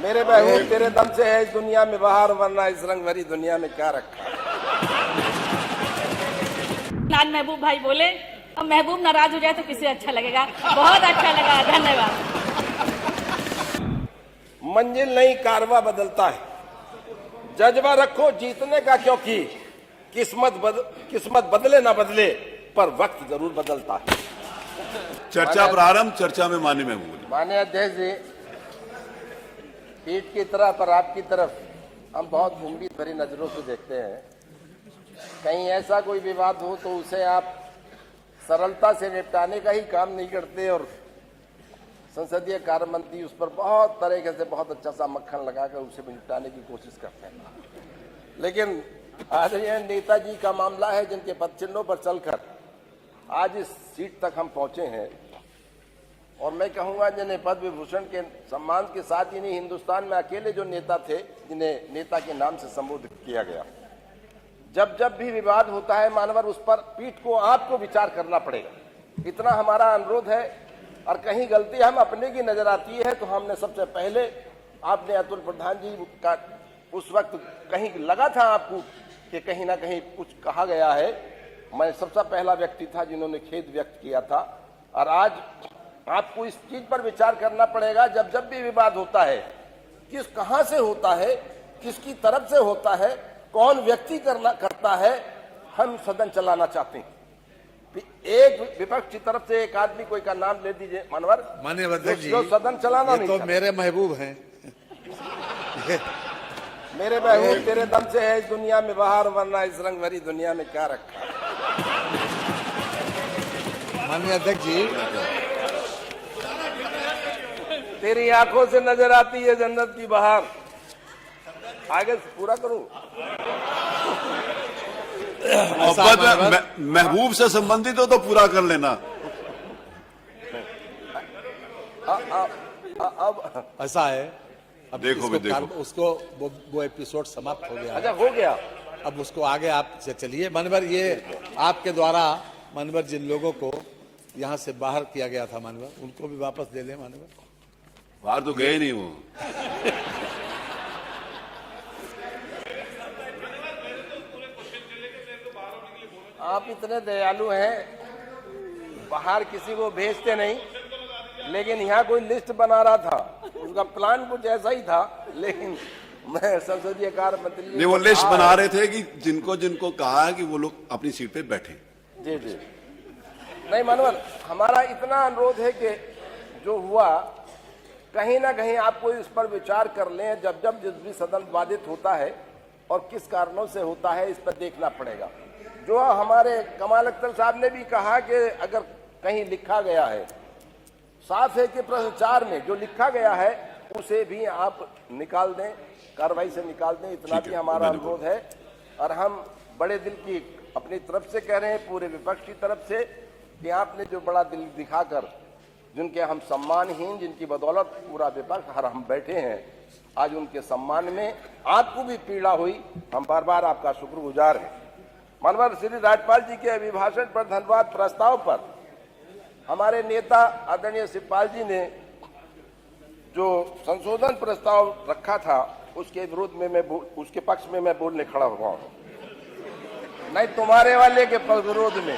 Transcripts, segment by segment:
मेरे महबूब तेरे दम से है इस दुनिया में बाहर, वरना इस रंग भरी दुनिया में क्या रखा। आज महबूब भाई बोले, अब महबूब नाराज हो जाए तो किसे अच्छा लगेगा। बहुत अच्छा लगा, धन्यवाद। मंजिल नहीं कारवा बदलता है, जज्बा रखो जीतने का, क्योंकि किस्मत बदले ना बदले पर वक्त जरूर बदलता है। चर्चा प्रारंभ। चर्चा में माननीय महबूब। माननीय अध्यक्ष जी, पीठ की तरफ पर आपकी तरफ हम बहुत उम्मीद भरी नजरों से देखते हैं। कहीं ऐसा कोई विवाद हो तो उसे आप सरलता से निपटाने का ही काम नहीं करते और संसदीय कार्य मंत्री उस पर बहुत तरीके से बहुत अच्छा सा मक्खन लगाकर उसे निपटाने की कोशिश करते हैं। लेकिन आज यह नेताजी का मामला है, जिनके पदचिन्हों पर चलकर आज इस सीट तक हम पहुंचे हैं। और मैं कहूंगा जिन्हें पद्म विभूषण के सम्मान के साथ इन्हीं हिंदुस्तान में अकेले जो नेता थे जिन्हें नेता के नाम से संबोधित किया गया। जब जब भी विवाद होता है मानवर, उस पर पीठ को आपको विचार करना पड़ेगा, इतना हमारा अनुरोध है। और कहीं गलती हम अपने की नजर आती है तो हमने सबसे पहले, आपने अतुल प्रधान जी का उस वक्त कहीं लगा था आपको कि कहीं ना कहीं कुछ कहा गया है, मैं सबसे पहला व्यक्ति था जिन्होंने खेद व्यक्त किया था। और आज आपको इस चीज पर विचार करना पड़ेगा, जब जब भी विवाद होता है कहां से होता है, किसकी तरफ से होता है, कौन व्यक्ति करता है, हम सदन चलाना चाहते हैं। एक विपक्ष की तरफ से एक आदमी कोई का नाम ले दीजिए मानवर, माननीय अध्यक्ष जी, जो सदन चलाना नहीं तो मेरे महबूब हैं। मेरे महबूब तेरे दम से है इस दुनिया में बाहर, वरना इस रंग भरी दुनिया में क्या रखा। माननीय अध्यक्ष जी, तेरी आंखों से नजर आती है जन्नत की बहार। आगे पूरा करूं। महबूब से संबंधित हो तो पूरा कर लेना। अब ऐसा है, अब देखो उसको वो एपिसोड समाप्त हो गया। अच्छा, हो गया। अब उसको आगे आप चलिए। मानवर, ये आपके द्वारा मानवर जिन लोगों को यहाँ से बाहर किया गया था मानवर, उनको भी वापस दे लें मानवर। बाहर तो गए नहीं वो। आप इतने दयालु हैं, बाहर किसी को भेजते नहीं, लेकिन यहाँ कोई लिस्ट बना रहा था, उसका प्लान कुछ ऐसा ही था। लेकिन मैं संसदीय कार्य मंत्री नहीं, वो लिस्ट बना रहे थे कि जिनको जिनको कहा है कि वो लोग अपनी सीट पे बैठे। जी जी, नहीं मानवर, हमारा इतना अनुरोध है कि जो हुआ कहीं ना कहीं आपको इस पर विचार कर लें। जब जब जिस भी सदन बाधित होता है और किस कारणों से होता है, इस पर देखना पड़ेगा। जो हमारे कमाल अख्तर साहब ने भी कहा कि अगर कहीं लिखा गया है, साफ है कि प्रश्न 4 में जो लिखा गया है उसे भी आप निकाल दें, कार्रवाई से निकाल दें, इतना भी हमारा अनुरोध है। और हम बड़े दिल की अपनी तरफ से कह रहे हैं, पूरे विपक्ष की तरफ से, कि आपने जो बड़ा दिल दिखाकर, जिनके हम सम्मानहीन, जिनकी बदौलत पूरा विपक्ष हर हम बैठे हैं, आज उनके सम्मान में आपको भी पीड़ा हुई, हम बार बार आपका शुक्रगुजार हैं। मानवर, श्री राज्यपाल जी के अभिभाषण पर धन्यवाद प्रस्ताव पर हमारे नेता आदरणीय शिवपाल जी ने जो संशोधन प्रस्ताव रखा था, उसके विरोध में उसके पक्ष में मैं बोलने खड़ा हुआ हूं। नहीं, तुम्हारे वाले के विरोध में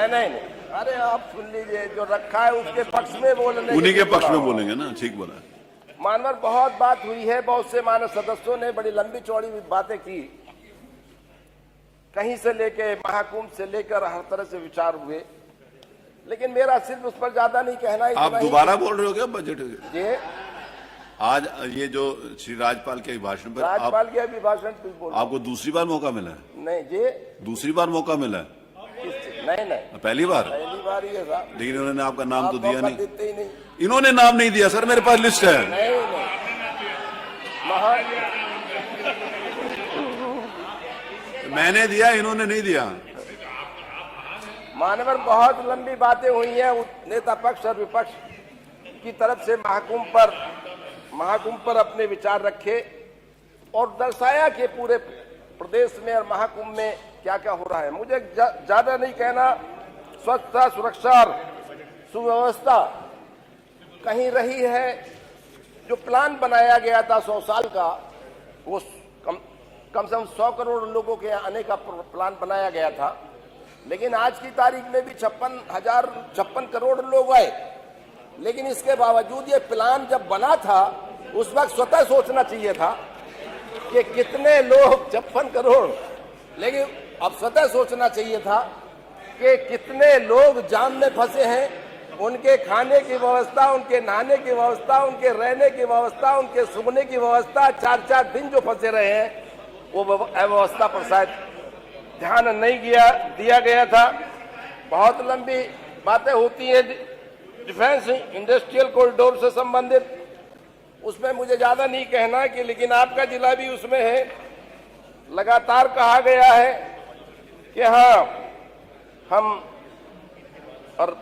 नहीं, अरे आप सुन लीजिए, जो रखा है उसके पक्ष में बोलने, उन्हीं के पक्ष में बोलेंगे ना। ठीक बोला मानवर। बहुत बात हुई है, बहुत से मानव सदस्यों ने बड़ी लंबी चौड़ी बातें की, कहीं से लेके महाकुंभ से लेकर हर तरह से विचार हुए, लेकिन मेरा सिर्फ उस पर ज्यादा नहीं कहना। आप दोबारा बोल रहे हो क्या बजट? ये आज ये जो श्री राज्यपाल के अभिभाषण पर, राज्यपाल के अभिभाषण आपको दूसरी बार मौका मिला है? नहीं जी, दूसरी बार मौका मिला है? नहीं, पहली बार ही है साहब। लेकिन इन्होंने आपका नाम तो दिया नहीं। देते ही नहीं। इन्होंने नाम नहीं दिया सर, मेरे पास लिस्ट है। नहीं, मैंने दिया, इन्होंने नहीं दिया। मानवर, बहुत लंबी बातें हुई हैं नेता पक्ष और विपक्ष की तरफ से। महाकुंभ पर अपने विचार रखे और दर्शाया कि पूरे प्रदेश में और महाकुंभ में क्या क्या हो रहा है। मुझे ज्यादा नहीं कहना, स्वच्छता, सुरक्षा और सुव्यवस्था कहीं रही है। जो प्लान बनाया गया था 100 साल का, वो कम से कम 100 करोड़ लोगों के आने का प्लान बनाया गया था, लेकिन आज की तारीख में भी 56 करोड़ लोग आए। लेकिन इसके बावजूद ये प्लान जब बना था, उस वक्त स्वतः सोचना चाहिए था कि कितने लोग 56 करोड़, लेकिन अब स्वतः सोचना चाहिए था कि कितने लोग जाम में फंसे हैं, उनके खाने की व्यवस्था, उनके नहाने की व्यवस्था, उनके रहने की व्यवस्था, उनके सोने की व्यवस्था, 4-4 दिन जो फंसे रहे हैं, वो व्यवस्था पर शायद ध्यान नहीं दिया गया था। बहुत लंबी बातें होती हैं डिफेंस इंडस्ट्रियल कॉरिडोर से संबंधित, उसमें मुझे ज्यादा नहीं कहना कि, लेकिन आपका जिला भी उसमें है। लगातार कहा गया है कि हाँ, हम, और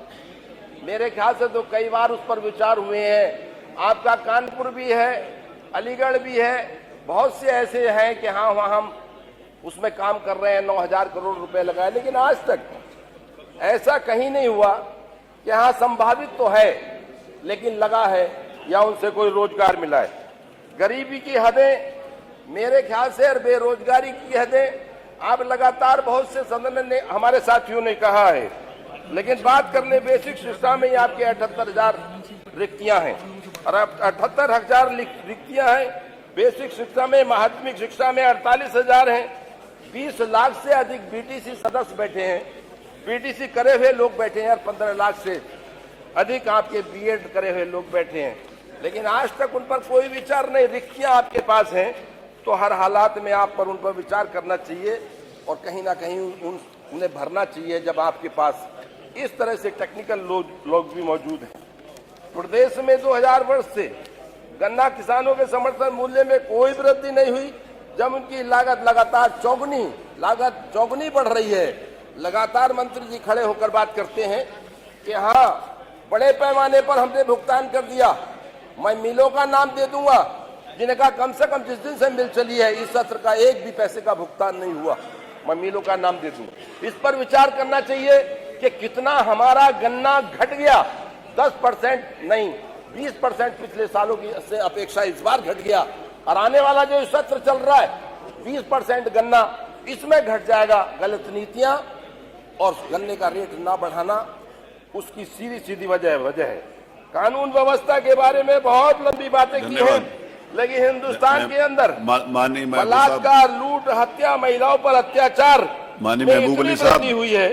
मेरे ख्याल से तो कई बार उस पर विचार हुए हैं। आपका कानपुर भी है, अलीगढ़ भी है, बहुत से ऐसे हैं कि हाँ, वहाँ हम उसमें काम कर रहे हैं, 9,000 करोड़ रुपए लगाए, लेकिन आज तक ऐसा कहीं नहीं हुआ कि हाँ संभावित तो है लेकिन लगा है या उनसे कोई रोजगार मिला है। गरीबी की हदें मेरे ख्याल से और बेरोजगारी की हदें आप लगातार बहुत से सदन ने, हमारे साथियों ने कहा है, लेकिन बात करने बेसिक शिक्षा में ही आपके 78,000 रिक्तियां हैं और 78,000 रिक्तियां हैं। बेसिक शिक्षा में, माध्यमिक शिक्षा में 48,000 हैं। 20 लाख से अधिक बीटीसी सदस्य बैठे हैं, बीटीसी करे हुए लोग बैठे हैं और 15 लाख से अधिक आपके बीएड करे हुए लोग बैठे हैं, लेकिन आज तक उन पर कोई विचार नहीं। रिक्तियां आपके पास हैं, तो हर हालात में आप पर उन पर विचार करना चाहिए और कहीं ना कहीं उन्हें भरना चाहिए जब आपके पास इस तरह से टेक्निकल लोग भी मौजूद हैं। प्रदेश में 2000 वर्ष से गन्ना किसानों के समर्थन मूल्य में कोई वृद्धि नहीं हुई, जब उनकी लागत लगातार चौगुनी बढ़ रही है। लगातार मंत्री जी खड़े होकर बात करते हैं कि हाँ, बड़े पैमाने पर हमने भुगतान कर दिया। मैं मिलों का नाम दे दूंगा जिन्हें कहा कम से कम जिस दिन से मिल चली है इस सत्र का एक भी पैसे का भुगतान नहीं हुआ, मैं मिलों का नाम दे दूंगा। इस पर विचार करना चाहिए कि कितना हमारा गन्ना घट गया। 10% नहीं, 20% पिछले सालों की से अपेक्षा इस बार घट गया और आने वाला जो सत्र चल रहा है 20% गन्ना इसमें घट जाएगा। गलत नीतियां और गन्ने का रेट ना बढ़ाना उसकी सीधी वजह है। कानून व्यवस्था के बारे में बहुत लंबी बातें की हैं, लेकिन हिंदुस्तान के अंदर बलात्कार, लूट, हत्या, महिलाओं पर अत्याचार में हुई है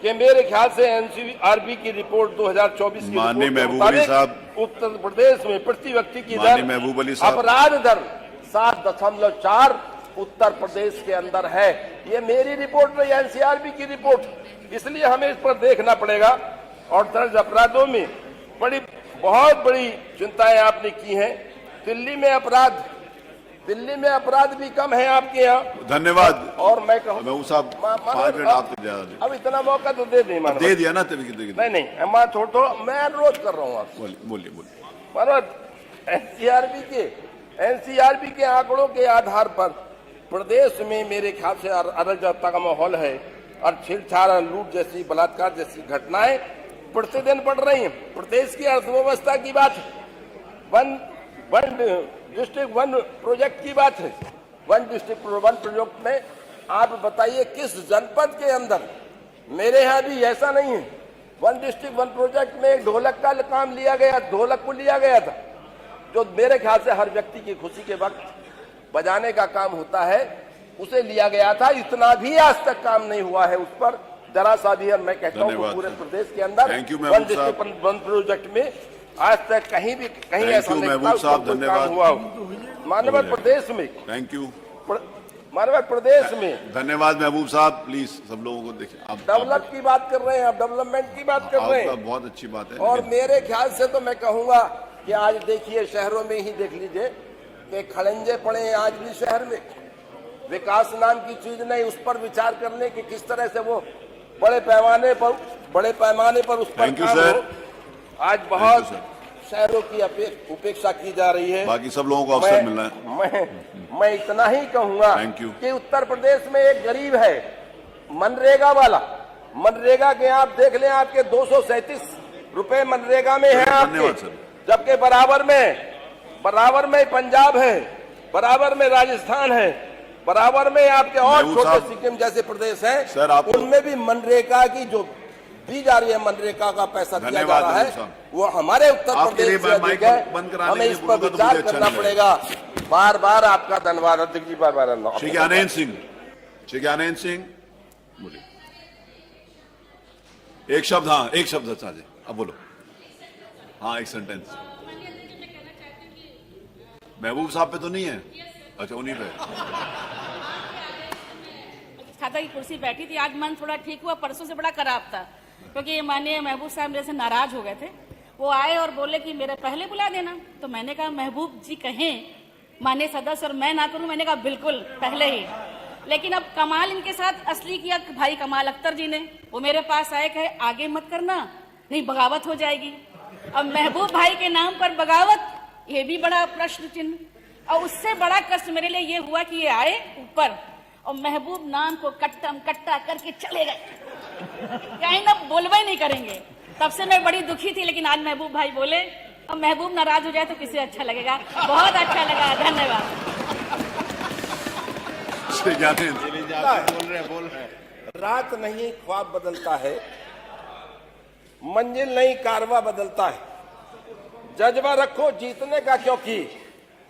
कि मेरे ख्याल से एनसीआरबी की रिपोर्ट 2024 की रिपोर्ट उत्तर प्रदेश में प्रति व्यक्ति की दर, अपराध दर 7.4 उत्तर प्रदेश के अंदर है। ये मेरी रिपोर्ट नहीं, एनसीआरबी की रिपोर्ट। इसलिए हमें इस पर देखना पड़ेगा। और दर्ज अपराधों में बहुत बड़ी चिंताएं आपने की हैं। दिल्ली में अपराध भी कम है आपके यहाँ। धन्यवाद। और मैं कहूँ अब इतना मौका तो दे दिया ना, नहीं मैं अनुरोध कर रहा हूँ आपसे। बोलिए। मनोज, एनसीआरबी के आंकड़ों के आधार पर प्रदेश में मेरे ख्याल से अराजकता का माहौल है और छेड़छाड़, लूट जैसी, बलात्कार जैसी घटनाएं प्रतिदिन बढ़ रही हैं। प्रदेश की अर्थव्यवस्था की बात, वन डिस्ट्रिक्ट वन प्रोजेक्ट की बात है। वन डिस्ट्रिक्ट वन प्रोजेक्ट में आप बताइए किस जनपद के अंदर, मेरे यहाँ भी ऐसा नहीं है। वन डिस्ट्रिक्ट वन प्रोजेक्ट में ढोलक का काम लिया गया, ढोलक को लिया गया था, जो मेरे ख्याल से हर व्यक्ति की खुशी के वक्त बजाने का काम होता है, उसे लिया गया था। इतना भी आज तक काम नहीं हुआ है उस पर, जरा सा भी। मैं कहता हूँ पूरे प्रदेश के अंदर वन डिस्ट्रिक्ट वन प्रोजेक्ट में आज तक कहीं ऐसा नहीं काम हुआ। मानव प्रदेश में मानव प्रदेश में धन्यवाद महबूब साहब। प्लीज सब लोगों को देखिए, आप डेवलप की बात कर रहे हैं, आप डेवलपमेंट की बात कर रहे हैं, बहुत अच्छी बात है। और मेरे ख्याल से तो मैं कहूंगा कि आज देखिए शहरों में ही देख लीजिए कि खड़ंजे पड़े हैं आज भी शहर में। विकास नाम की चीज नहीं, उस पर विचार करने की किस तरह से वो बड़े पैमाने पर उस पर काम हो। आज बहुत शहरों की उपेक्षा की जा रही है। बाकी सब लोगों को अवसर मिलना है। मैं इतना ही कहूंगा कि उत्तर प्रदेश में एक गरीब है मनरेगा वाला, मनरेगा के आप देख लें, आपके 237 रुपए मनरेगा में है आपके, जबकि बराबर में पंजाब है, बराबर में राजस्थान है, बराबर में आपके और महबूब छोटे साहब, सिक्किम जैसे प्रदेश सर, हैं, आप- उनमें भी मनरेगा की जो दी जा रही है, मनरेगा का पैसा दिया जा धन्यवाद रहा है, महबूब साहब। वो हमारे उत्तर आपके प्रदेश लिए से मैं अधिक माइक है। बंद कराने हमें के इस लिए पर बोलूंगा तो विचार मुझे अच्छा करना नहीं पड़ेगा। बार बार आपका धन्यवाद अध्यक्ष जी, बार श्री ज्ञानेन्द्र सिंह बोलिए। एक शब्द, हाँ एक शब्द साजे, अब बोलो। हाँ एक सेंटेंस। महबूब साहब पे तो नहीं है? अच्छा उन्हीं पे। खाता की कुर्सी बैठी थी, आज मन थोड़ा ठीक हुआ, परसों से बड़ा खराब था क्योंकि माननीय महबूब साहब मेरे से नाराज हो गए थे। वो आए और बोले कि मेरे पहले बुला देना, तो मैंने कहा महबूब जी कहें माननीय सदस्य और मैं ना करूं, मैंने कहा बिल्कुल पहले ही। लेकिन अब कमाल इनके साथ असली किया भाई कमाल अख्तर जी ने, वो मेरे पास आए कहे आगे मत करना नहीं बगावत हो जाएगी। अब महबूब भाई के नाम पर बगावत, ये भी बड़ा प्रश्न चिन्ह। और उससे बड़ा कष्ट मेरे लिए ये हुआ कि ये आए ऊपर और महबूब नाम को कट्टम कट्टा करके चले गए, कहीं ना बोलवा ही नहीं करेंगे। तब से मैं बड़ी दुखी थी, लेकिन आज महबूब भाई बोले। अब महबूब नाराज हो जाए तो किसे अच्छा लगेगा। बहुत अच्छा लगा, धन्यवाद। श्री ज्ञानेन्द्र बोल रहे रात नहीं ख्वाब बदलता है, मंजिल नहीं कारवा बदलता है। जज्बा रखो जीतने का, क्योंकि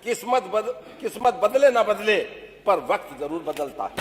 किस्मत बदले ना बदले पर वक्त जरूर बदलता है।